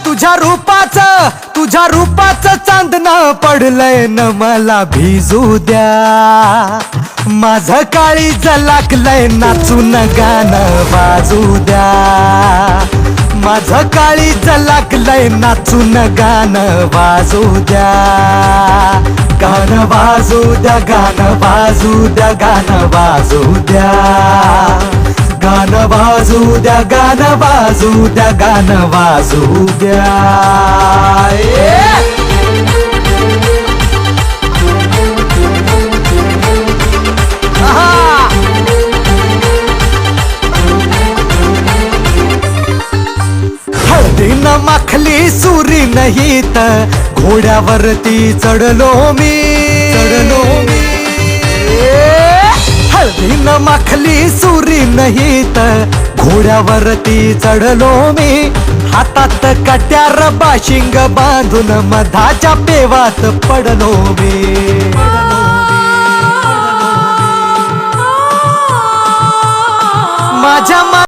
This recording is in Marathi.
तुझ्या रूपाचं चांदणं पडलंय न मला भिजू द्या. माझं काळीज लागलंय नाचून गाणं वाजू द्या. माझं काळीज लागलंय नाचून गाणं वाजू द्या. गाणं वाजू द्या, गाणं वाजू द्या, गाणं वाजू द्या. गाणं वाजू द्या, गाणं वाजू द्या, गाणं वाजू द्या. हळदीनं माखली सुरी नाही तर घोड्यावरती चढलो मी. हळदीनं माखली सुरी नाही तर घोड्यावरती चढलो मी. हातात कट्यार बाशिंग बांधून मधाच्या पेवात पडलो मी. माझ्या